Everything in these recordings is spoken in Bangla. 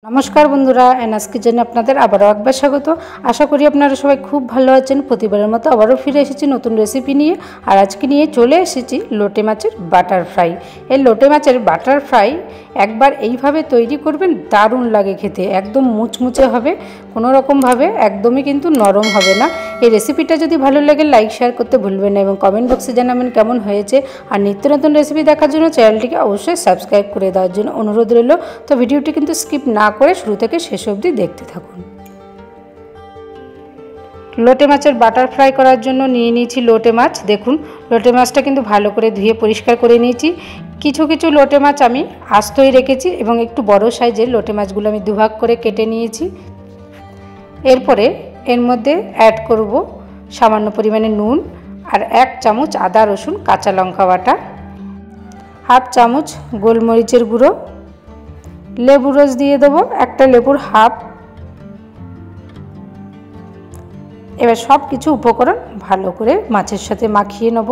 नमस्कार बंधुरा एनएस किचेने आपनादेर आबारो एकबार स्वागत। आशा करी आपनारा सबाई खूब भालो आछेन। प्रतिबारेर मतो आबारो फिरे एसेछि नतुन रेसिपि निये। आर आजके निये चले एसेछि लोटे माछेर बाटार फ्राई। এই লোটে মাছের বাটার ফ্রাই একবার এইভাবে তৈরি করবেন, দারুণ লাগে খেতে। একদম মুচমুচে হবে, কোনো রকম ভাবে একদমই কিন্তু নরম হবে না। এই রেসিপিটা যদি ভালো লাগে লাইক শেয়ার করতে ভুলবেন না এবং কমেন্ট বক্সে জানাবেন কেমন হয়েছে। আর নিত্য নতুন রেসিপি দেখার জন্য চ্যানেলটিকে অবশ্যই সাবস্ক্রাইব করে দেওয়ার জন্য অনুরোধ রইল। তো ভিডিওটি কিন্তু স্কিপ না করে শুরু থেকে শেষ অবধি দেখতে থাকুন। লোটে মাছের বাটার ফ্রাই করার জন্য নিয়ে নিয়েছি লোটে মাছ। দেখুন লোটে মাছটা কিন্তু ভালো করে ধুয়ে পরিষ্কার করে নিয়েছি। কিছু কিছু লোটে মাছ আমি আস্তই রেখেছি এবং একটু বড় সাইজের লোটে মাছগুলো আমি দুভাগ করে কেটে নিয়েছি। এরপরে এর মধ্যে অ্যাড করব সামান্য পরিমাণে নুন আর 1 চামচ আদা রসুন কাঁচা লঙ্কা বাটা, হাফ চামচ গোলমরিচের গুঁড়ো, লেবু রস দিয়ে দেবো, একটা লেবুর হাফ। এবার সব কিছু উপকরণ ভালো করে মাছের সাথে মাখিয়ে নেব।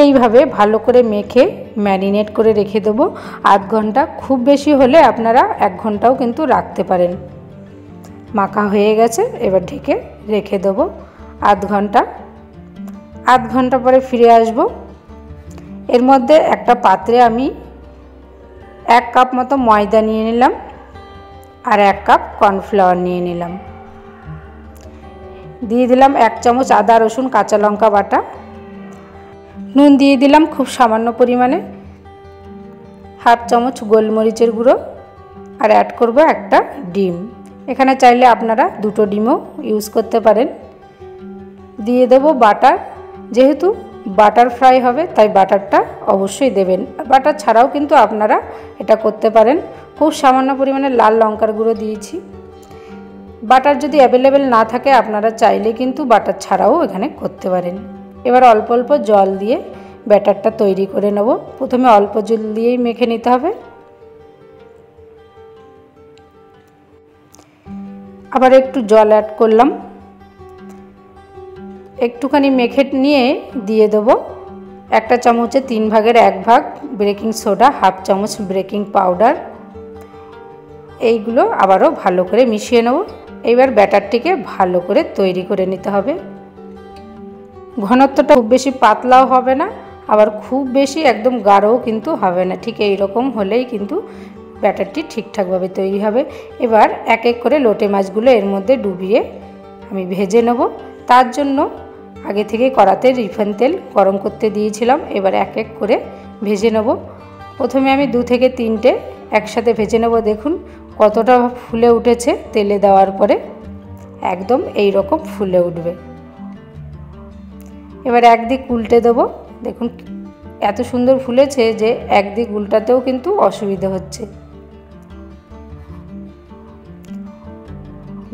এইভাবে ভালো করে মেখে ম্যারিনেট করে রেখে দেবো আধ ঘন্টা। খুব বেশি হলে আপনারা 1 ঘন্টাও কিন্তু রাখতে পারেন। মাখা হয়ে গেছে, এবার ঢেকে রেখে দেবো আধ ঘন্টা। আধ ঘন্টা পরে ফিরে আসব। এর মধ্যে একটা পাত্রে আমি 1 কাপ মতো ময়দা নিয়ে নিলাম আর 1 কাপ কর্নফ্লাওয়ার নিয়ে নিলাম। দিয়ে দিলাম 1 চামচ আদা রসুন কাঁচা লঙ্কা বাটা, নুন দিয়ে দিলাম খুব সামান্য পরিমাণে, হাফ চামচ গোলমরিচের গুঁড়ো আর অ্যাড করব একটা ডিম। এখানে চাইলে আপনারা 2টো ডিমও ইউজ করতে পারেন। দিয়ে দেব বাটার। যেহেতু বাটার ফ্রাই হবে তাই বাটারটা অবশ্যই দেবেন। বাটার ছাড়াও কিন্তু আপনারা এটা করতে পারেন। খুব সামান্য পরিমাণে লাল লঙ্কার গুঁড়ো দিয়েছি। বাটার যদি অ্যাভেলেবেল না থাকে আপনারা চাইলে কিন্তু বাটার ছাড়াও এখানে করতে পারেন। এবার অল্প অল্প জল দিয়ে ব্যাটারটা তৈরি করে নেব। প্রথমে অল্প জল দিয়েই মেখে নিতে হবে। আবার একটু জল অ্যাড করলাম। একটুখানি মেখে নিয়ে দিয়ে দেবো 1 চামচে 3 ভাগের 1 ভাগ বেকিং সোডা, হাফ চামচ বেকিং পাউডার। এইগুলো আবারও ভালো করে মিশিয়ে নেব। এবার ব্যাটারটিকে ভালো করে তৈরি করে নিতে হবে। ঘনত্বটা খুব বেশি পাতলাও হবে না, আবার খুব বেশি একদম গাঢ়ও কিন্তু হবে না। ঠিক এই রকম হলেই কিন্তু ব্যাটারটি ঠিকঠাকভাবে তৈরি হবে। এবার এক এক করে লোটে মাছগুলো এর মধ্যে ডুবিয়ে আমি ভেজে নেব। তার জন্য আগে থেকে কড়াতে রিফাইন তেল গরম করতে দিয়েছিলাম। এবার এক এক করে ভেজে নেব। প্রথমে আমি 2 থেকে 3টে একসাথে ভেজে নেব। দেখুন কতটা ফুলে উঠেছে তেলে দেওয়ার পরে, একদম এই রকম ফুলে উঠবে। এবার একদিক উল্টে দেবো। দেখুন এত সুন্দর ফুলেছে যে একদিক উল্টাতেও কিন্তু অসুবিধা হচ্ছে।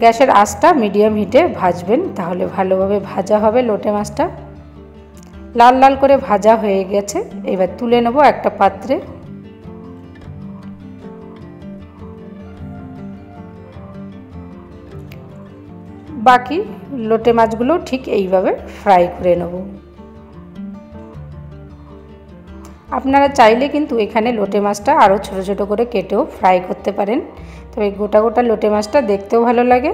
গ্যাসের আঁচটা মিডিয়াম হিটে ভাজবেন, তাহলে ভালোভাবে ভাজা হবে লোটে মাছটা। লাল লাল করে ভাজা হয়ে গেছে। এবার তুলে নেব একটা পাত্রে। বাকি লোটে মাছগুলো ঠিক এইভাবে ফ্রাই করে নেব। আপনারা চাইলে কিন্তু এখানে লোটে মাছটা আরও ছোট ছোট করে কেটেও ফ্রাই করতে পারেন, তবে গোটা গোটা লোটে মাছটা দেখতেও ভালো লাগে।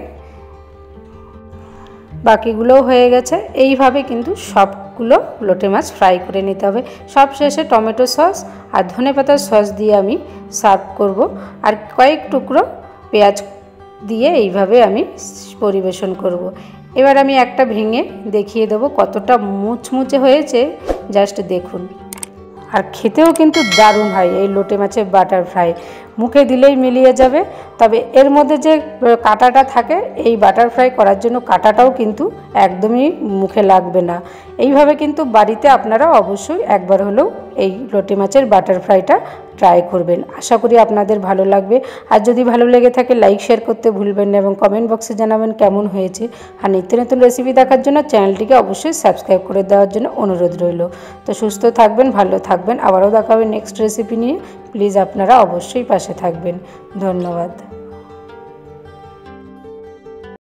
বাকিগুলোও হয়ে গেছে। এইভাবে কিন্তু সবগুলো লোটে মাছ ফ্রাই করে নিতে হবে। সব শেষে টমেটো সস আর ধনেপাতার সস দিয়ে আমি সার্ভ করব। আর কয়েক টুকরো পেঁয়াজ দিয়ে এইভাবে আমি পরিবেশন করব। এবার আমি একটা ভেঙে দেখিয়ে দেবো কতটা মুচমুচে হয়েছে, জাস্ট দেখুন। আর খেতেও কিন্তু দারুণ হয় এই লোটে মাছের বাটার ফ্রাই। মুখে দিলেই মিলিয়ে যাবে। তবে এর মধ্যে যে কাঁটাটা থাকে, এই বাটার ফ্রাই করার জন্য কাঁটাটাও কিন্তু একদমই মুখে লাগবে না। এইভাবে কিন্তু বাড়িতে আপনারা অবশ্যই একবার হলেও এই লোটে মাছের বাটার ফ্রাইটা ট্রাই করবেন। আশা করি আপনাদের ভালো লাগবে। আর যদি ভালো লেগে থাকে লাইক শেয়ার করতে ভুলবেন না এবং কমেন্ট বক্সে জানাবেন কেমন হয়েছে। আর নিত্য নতুন রেসিপি দেখার জন্য চ্যানেলটিকে অবশ্যই সাবস্ক্রাইব করে দেওয়ার জন্য অনুরোধ রইল। তো সুস্থ থাকবেন, ভালো থাকবেন। আবারও দেখা হবে নেক্সট রেসিপি নিয়ে। প্লিজ আপনারা অবশ্যই পাশে থাকবেন। ধন্যবাদ।